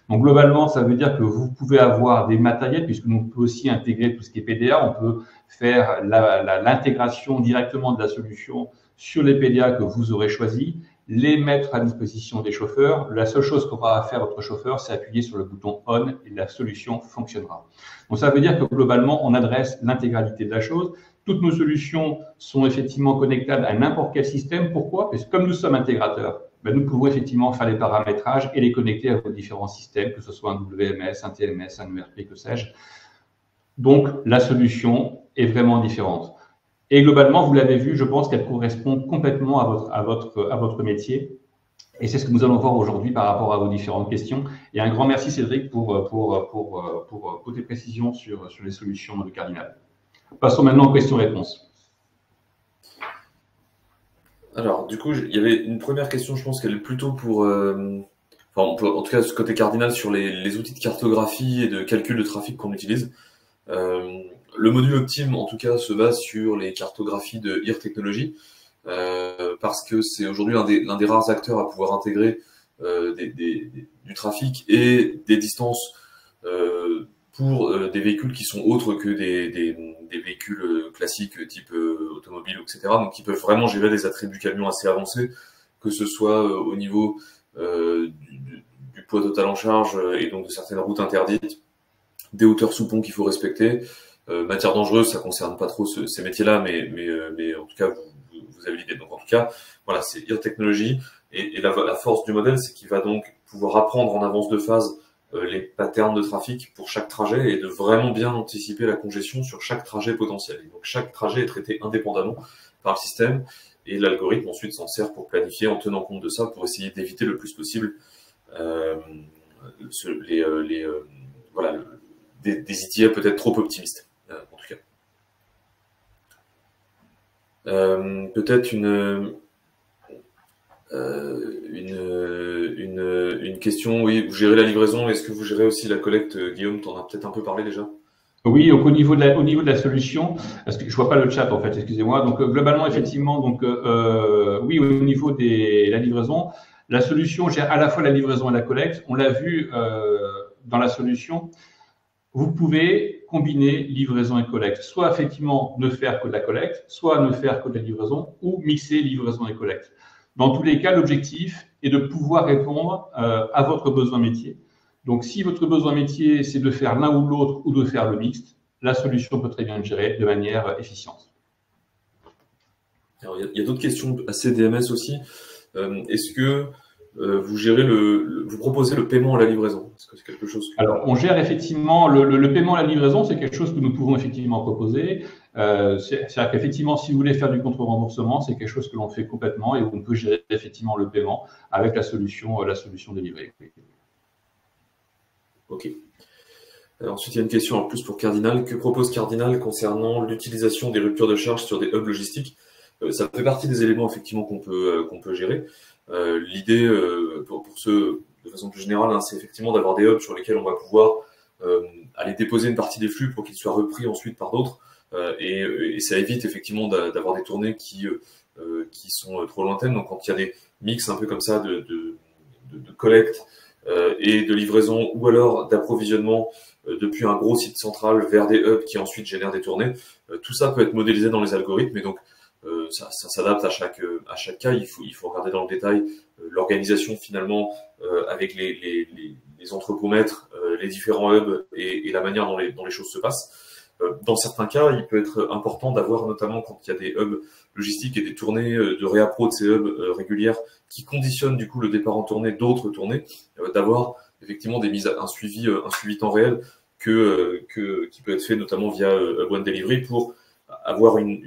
Donc globalement, ça veut dire que vous pouvez avoir des matériels, puisque on peut aussi intégrer tout ce qui est PDA, on peut faire l'intégration directement de la solution sur les PDA que vous aurez choisis, les mettre à disposition des chauffeurs. La seule chose qu'aura à faire votre chauffeur, c'est appuyer sur le bouton ON et la solution fonctionnera. Donc ça veut dire que globalement, on adresse l'intégralité de la chose. Toutes nos solutions sont effectivement connectables à n'importe quel système. Pourquoi? Parce que comme nous sommes intégrateurs, nous pouvons effectivement faire les paramétrages et les connecter à vos différents systèmes, que ce soit un WMS, un TMS, un ERP, que sais-je. Donc, la solution est vraiment différente. Et globalement, vous l'avez vu, je pense qu'elle correspond complètement à votre métier. Et c'est ce que nous allons voir aujourd'hui par rapport à vos différentes questions. Et un grand merci, Cédric, pour tes précisions sur les solutions de Cardinal. Passons maintenant aux questions-réponses. Alors, du coup, il y avait une première question, je pense qu'elle est plutôt en tout cas, ce côté Cardinal sur les outils de cartographie et de calcul de trafic qu'on utilise. Le module Optim, en tout cas, se base sur les cartographies de IR Technologies, parce que c'est aujourd'hui l'un des rares acteurs à pouvoir intégrer du trafic et des distances pour des véhicules qui sont autres que des véhicules classiques type automobile, etc. Donc qui peuvent vraiment gérer des attributs camions assez avancés, que ce soit au niveau du poids total en charge et donc de certaines routes interdites, des hauteurs sous pont qu'il faut respecter. Matière dangereuse, ça concerne pas trop ces métiers-là, mais en tout cas, vous avez l'idée. Donc en tout cas, voilà, c'est IR Technologies, et la force du modèle, c'est qu'il va donc pouvoir apprendre en avance de phase les patterns de trafic pour chaque trajet et de vraiment bien anticiper la congestion sur chaque trajet potentiel. Et donc chaque trajet est traité indépendamment par le système, et l'algorithme ensuite s'en sert pour planifier en tenant compte de ça pour essayer d'éviter le plus possible des ETA peut-être trop optimistes, en tout cas. Peut-être une question, oui, vous gérez la livraison, est-ce que vous gérez aussi la collecte? Guillaume, t'en as peut-être un peu parlé déjà. Oui, donc au niveau de la solution, parce que je vois pas le chat en fait, excusez-moi. Donc globalement, effectivement, donc oui, au niveau de la livraison, la solution gère à la fois la livraison et la collecte. On l'a vu dans la solution. Vous pouvez combiner livraison et collecte, soit effectivement ne faire que de la collecte, soit ne faire que de la livraison, ou mixer livraison et collecte. Dans tous les cas, l'objectif et de pouvoir répondre à votre besoin métier. Donc, si votre besoin métier, c'est de faire l'un ou l'autre ou de faire le mixte, la solution peut très bien être gérée de manière efficiente. Alors, il y a d'autres questions assez DMS aussi. Est-ce que vous gérez vous proposez le paiement à la livraison? Est-ce que c'est quelque chose que... Alors, on gère effectivement le paiement à la livraison, c'est quelque chose que nous pouvons effectivement proposer. C'est-à-dire qu'effectivement, si vous voulez faire du contre-remboursement, c'est quelque chose que l'on fait complètement et où on peut gérer effectivement le paiement avec la solution délivrée. Ok. Alors, ensuite, il y a une question en plus pour Cardinal. Que propose Cardinal concernant l'utilisation des ruptures de charge sur des hubs logistiques? Ça fait partie des éléments effectivement qu'on peut gérer. L'idée, pour ceux de façon plus générale, hein, c'est effectivement d'avoir des hubs sur lesquels on va pouvoir aller déposer une partie des flux pour qu'ils soient repris ensuite par d'autres. Et ça évite effectivement d'avoir des tournées qui sont trop lointaines. Donc, quand il y a des mix un peu comme ça de collecte et de livraison, ou alors d'approvisionnement depuis un gros site central vers des hubs qui ensuite génèrent des tournées, tout ça peut être modélisé dans les algorithmes. Et donc, ça s'adapte à chaque cas. Il faut regarder dans le détail l'organisation finalement avec les entrepôts-maîtres, les différents hubs et la manière dont les choses se passent. Dans certains cas, il peut être important d'avoir, notamment quand il y a des hubs logistiques et des tournées de réappro de ces hubs régulières qui conditionnent du coup le départ en tournée d'autres tournées, d'avoir effectivement un suivi temps réel qui peut être fait notamment via Hub One Delivery pour avoir une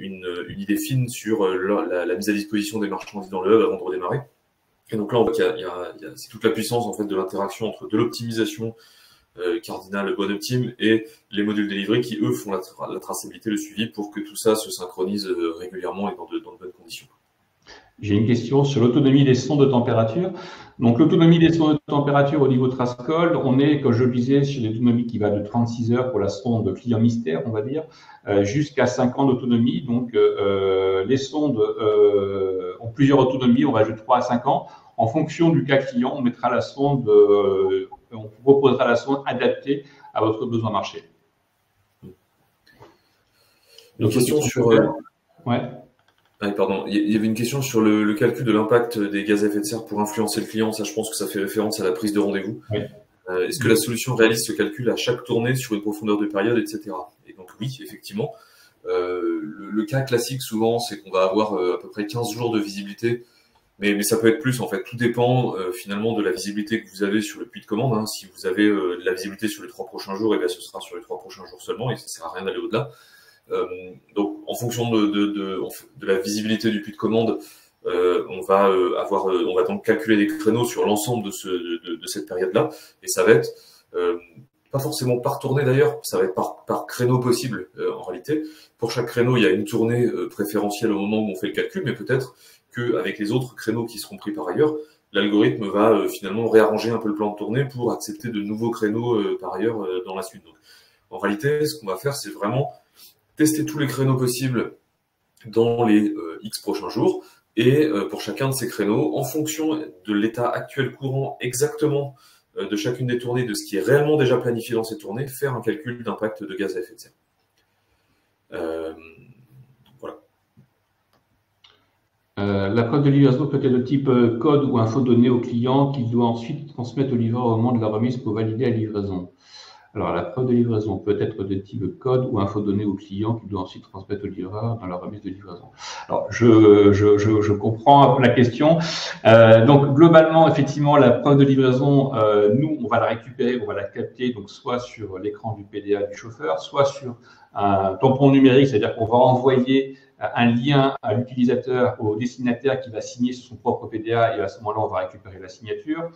idée fine sur la mise à disposition des marchandises dans le hub avant de redémarrer. Et donc là, on voit c'est toute la puissance en fait de l'interaction entre de l'optimisation Cardinal, One Team et les modules delivery qui eux font la traçabilité, le suivi pour que tout ça se synchronise régulièrement et dans de bonnes conditions. J'ai une question sur l'autonomie des sondes de température. Donc, l'autonomie des sondes de température au niveau Trascol, on est, comme je le disais, sur l'autonomie qui va de 36 heures pour la sonde client mystère, on va dire, jusqu'à 5 ans d'autonomie. Donc, les sondes ont plusieurs autonomies, on va de 3 à 5 ans. En fonction du cas client, on mettra la sonde, on proposera la sonde adaptée à votre besoin marché. Une question sur... Ouais. Ah, pardon, il y avait une question sur le calcul de l'impact des gaz à effet de serre pour influencer le client. Ça, je pense que ça fait référence à la prise de rendez-vous. Oui. Est-ce que la solution réalise ce calcul à chaque tournée sur une profondeur de période, etc. Et donc oui, effectivement. Le cas classique, souvent, c'est qu'on va avoir à peu près 15 jours de visibilité. Mais ça peut être plus, en fait. Tout dépend finalement de la visibilité que vous avez sur le puits de commande. Hein. Si vous avez de la visibilité sur les 3 prochains jours, et bien ce sera sur les 3 prochains jours seulement et ça ne sert à rien d'aller au-delà. Donc, en fonction de la visibilité du puits de commande, on va donc calculer des créneaux sur l'ensemble de cette période-là, et ça va être pas forcément par tournée d'ailleurs, ça va être par créneau possible en réalité. Pour chaque créneau, il y a une tournée préférentielle au moment où on fait le calcul, mais peut-être qu'avec les autres créneaux qui seront pris par ailleurs, l'algorithme va finalement réarranger un peu le plan de tournée pour accepter de nouveaux créneaux par ailleurs dans la suite. Donc, en réalité, ce qu'on va faire, c'est vraiment tester tous les créneaux possibles dans les X prochains jours et pour chacun de ces créneaux, en fonction de l'état actuel courant exactement de chacune des tournées, de ce qui est réellement déjà planifié dans ces tournées, faire un calcul d'impact de gaz à effet de serre. Voilà. La preuve de livraison peut être de type code ou info donné au client qu'il doit ensuite transmettre au livreur au moment de la remise pour valider la livraison. Alors, la preuve de livraison peut être de type code ou info donné au client qui doit ensuite transmettre au livreur dans la remise de livraison. Alors, je comprends la question. Donc, globalement, effectivement, la preuve de livraison, nous, on va la récupérer, on va la capter, donc soit sur l'écran du PDA du chauffeur, soit sur un tampon numérique, c'est-à-dire qu'on va envoyer un lien à l'utilisateur, au destinataire qui va signer sur son propre PDA, et à ce moment-là, on va récupérer la signature.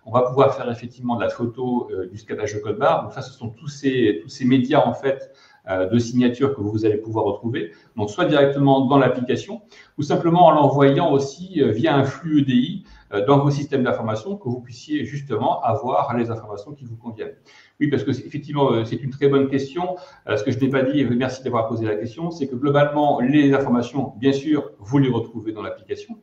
On va pouvoir faire effectivement de la photo du scannage de code barre. Donc ça, ce sont tous ces médias en fait de signature que vous allez pouvoir retrouver. Donc soit directement dans l'application ou simplement en l'envoyant aussi via un flux EDI dans vos systèmes d'information que vous puissiez justement avoir les informations qui vous conviennent. Oui, parce que effectivement, c'est une très bonne question. Ce que je n'ai pas dit, et merci d'avoir posé la question, c'est que globalement, les informations, bien sûr, vous les retrouvez dans l'application.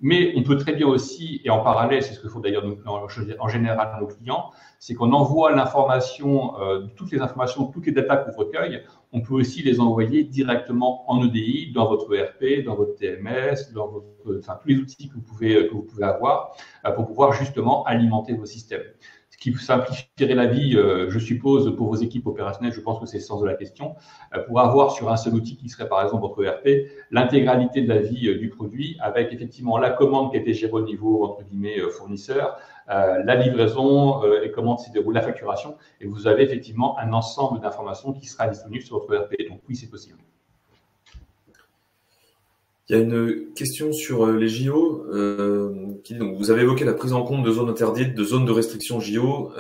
Mais on peut très bien aussi, et en parallèle, c'est ce que font d'ailleurs en général nos clients, c'est qu'on envoie l'information, toutes les informations, toutes les datas qu'on recueille, on peut aussi les envoyer directement en EDI, dans votre ERP, dans votre TMS, dans tous les outils que vous pouvez avoir pour pouvoir justement alimenter vos systèmes. Ce qui simplifierait la vie, je suppose, pour vos équipes opérationnelles, je pense que c'est le sens de la question, pour avoir sur un seul outil qui serait par exemple votre ERP, l'intégralité de la vie du produit avec effectivement la commande qui a été gérée au niveau, entre guillemets, fournisseur, la livraison et comment se déroule la facturation. Et vous avez effectivement un ensemble d'informations qui sera disponible sur votre ERP. Donc oui, c'est possible. Il y a une question sur les JO qui dit, donc, vous avez évoqué la prise en compte de zones interdites, de zones de restriction JO.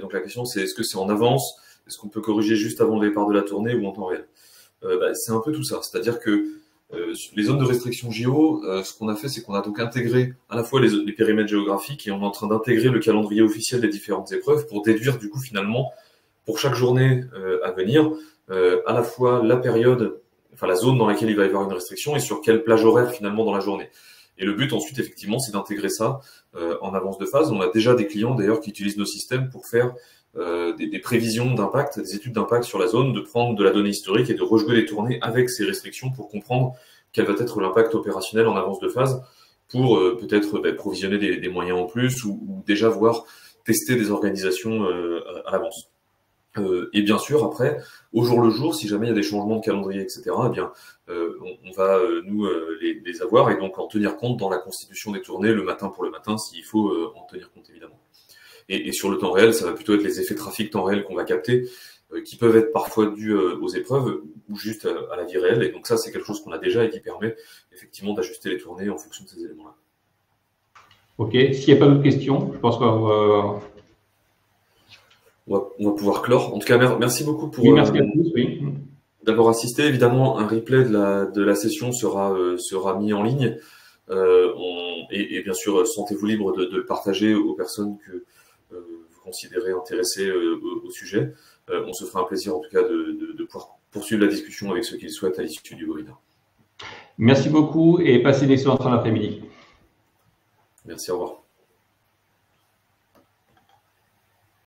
Donc la question c'est, est-ce que c'est en avance? Est-ce qu'on peut corriger juste avant le départ de la tournée ou en temps réel? C'est un peu tout ça. C'est-à-dire que les zones de restriction JO, ce qu'on a fait, c'est qu'on a donc intégré à la fois les périmètres géographiques et on est en train d'intégrer le calendrier officiel des différentes épreuves pour déduire du coup finalement pour chaque journée à venir à la fois la période, enfin la zone dans laquelle il va y avoir une restriction et sur quelle plage horaire finalement dans la journée. Et le but ensuite effectivement c'est d'intégrer ça en avance de phase. On a déjà des clients d'ailleurs qui utilisent nos systèmes pour faire des prévisions d'impact, des études d'impact sur la zone, de prendre de la donnée historique et de rejouer les tournées avec ces restrictions pour comprendre quel va être l'impact opérationnel en avance de phase pour peut-être provisionner des moyens en plus ou déjà voir tester des organisations à l'avance. Et bien sûr, après, au jour le jour, si jamais il y a des changements de calendrier, etc., eh bien, on va nous les avoir et donc en tenir compte dans la constitution des tournées le matin pour le matin, s'il faut en tenir compte évidemment. Et sur le temps réel, ça va plutôt être les effets trafic temps réel qu'on va capter, qui peuvent être parfois dus aux épreuves ou juste à la vie réelle. Et donc ça, c'est quelque chose qu'on a déjà et qui permet effectivement d'ajuster les tournées en fonction de ces éléments-là. Ok, s'il n'y a pas d'autres questions, je pense qu'on va pouvoir clore. En tout cas, merci beaucoup pour merci à tous, oui. D'avoir assisté. Évidemment, un replay de la session sera mis en ligne. Et bien sûr, sentez-vous libre de le partager aux personnes que vous considérez intéressées au sujet. On se fera un plaisir en tout cas de pouvoir poursuivre la discussion avec ceux qui le souhaitent à l'issue du webinaire. Merci beaucoup et passez une excellente fin d'après-midi. Merci, au revoir.